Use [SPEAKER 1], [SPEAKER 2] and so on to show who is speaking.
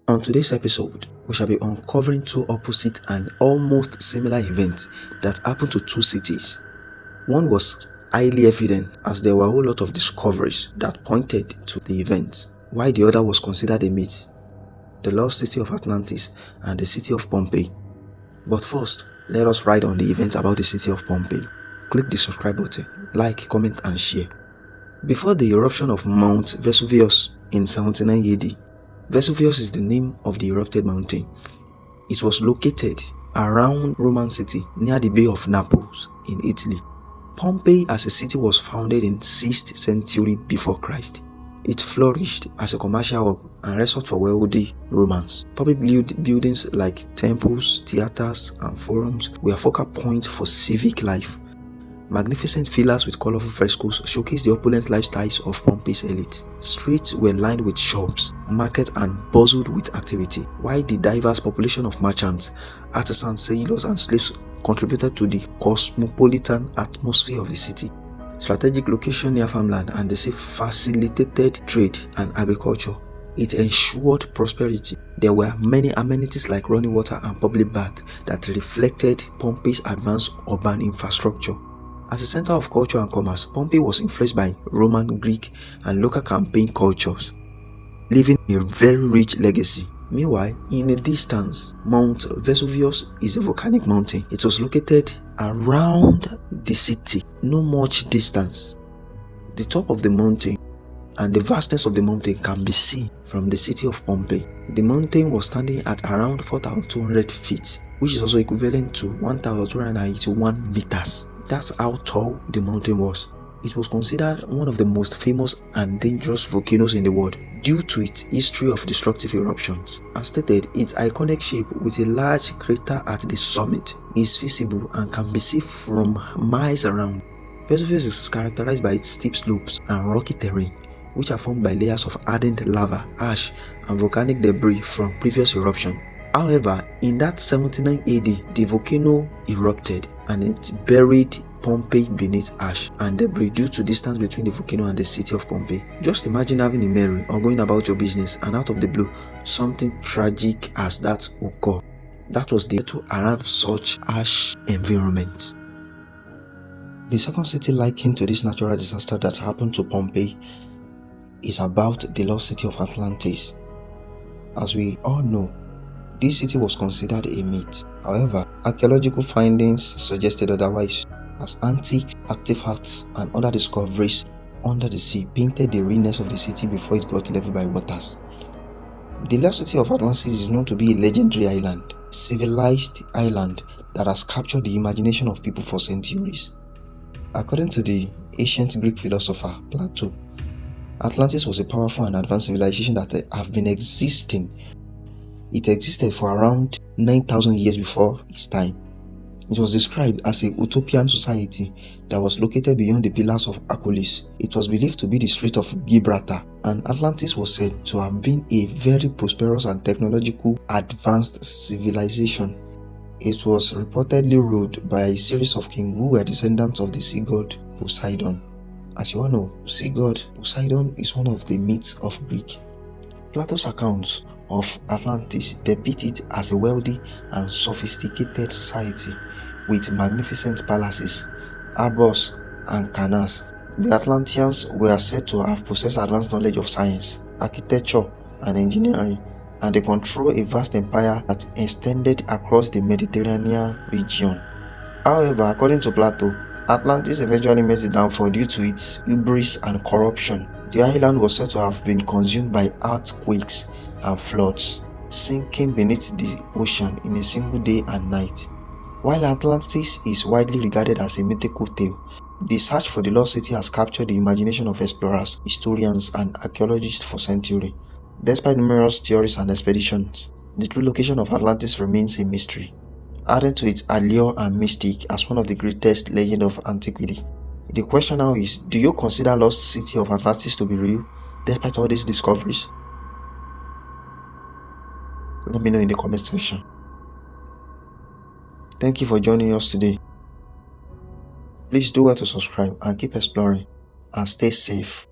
[SPEAKER 1] On today's episode, we shall be uncovering two opposite and almost similar events that happened to two cities. One was highly evident as there were a whole lot of discoveries that pointed to the event, while the other was considered a myth, the lost city of Atlantis and the city of Pompeii. But first, let us ride on the events about the city of Pompeii. Click the subscribe button, like, comment and share. Before the eruption of Mount Vesuvius in 79 AD, Vesuvius is the name of the erupted mountain. It was located around Roman city near the Bay of Naples in Italy. Pompeii as a city was founded in 6th century before Christ. It flourished as a commercial hub and resort for wealthy Romans. Public buildings like temples, theaters and forums were focal points for civic life. Magnificent villas with colorful frescoes showcase the opulent lifestyles of Pompeii's elite. Streets were lined with shops, markets and bustled with activity, while the diverse population of merchants, artisans, sailors and slaves contributed to the cosmopolitan atmosphere of the city. Strategic location near farmland and the sea facilitated trade and agriculture. It ensured prosperity. There were many amenities like running water and public baths that reflected Pompeii's advanced urban infrastructure. As a center of culture and commerce, Pompeii was influenced by Roman, Greek, and local campaign cultures, leaving a very rich legacy. Meanwhile, in the distance, Mount Vesuvius is a volcanic mountain. It was located around the city, no much distance. The top of the mountain and the vastness of the mountain can be seen from the city of Pompeii. The mountain was standing at around 4,200 feet, which is also equivalent to 1,281 meters. That's how tall the mountain was. It was considered one of the most famous and dangerous volcanoes in the world due to its history of destructive eruptions. As stated, its iconic shape with a large crater at the summit is visible and can be seen from miles around. Vesuvius is characterized by its steep slopes and rocky terrain, which are formed by layers of hardened lava, ash, and volcanic debris from previous eruptions. However, in that 79 AD, the volcano erupted and it buried Pompeii beneath ash and debris due to distance between the volcano and the city of Pompeii. Just imagine having a memory or going about your business and out of the blue, something tragic as that occurred. That was the to around such ash environment. The second city likened to this natural disaster that happened to Pompeii is about the lost city of Atlantis. As we all know, this city was considered a myth. However, archaeological findings suggested otherwise, as antique artifacts and other discoveries under the sea painted the realness of the city before it got leveled by waters. The lost city of Atlantis is known to be a legendary island, civilized island that has captured the imagination of people for centuries. According to the ancient Greek philosopher Plato, Atlantis was a powerful and advanced civilization that have been existing. It existed for around 9,000 years before its time. It was described as a utopian society that was located beyond the pillars of Hercules. It was believed to be the Strait of Gibraltar, and Atlantis was said to have been a very prosperous and technological advanced civilization. It was reportedly ruled by a series of kings who were descendants of the sea god Poseidon. As you all know, sea god Poseidon is one of the myths of Greek. Plato's accounts of Atlantis depict it as a wealthy and sophisticated society with magnificent palaces, harbors, and canals. The Atlanteans were said to have possessed advanced knowledge of science, architecture, and engineering, and they control a vast empire that extended across the Mediterranean region. However, according to Plato, Atlantis eventually met its downfall due to its hubris and corruption. The island was said to have been consumed by earthquakes and floods, sinking beneath the ocean in a single day and night. While Atlantis is widely regarded as a mythical tale, the search for the lost city has captured the imagination of explorers, historians, and archaeologists for centuries. Despite numerous theories and expeditions, the true location of Atlantis remains a mystery, adding to its allure and mystique as one of the greatest legends of antiquity. The question now is, do you consider lost city of Atlantis to be real, despite all these discoveries? Let me know in the comment section. Thank you for joining us today. Please do well to subscribe and keep exploring and stay safe.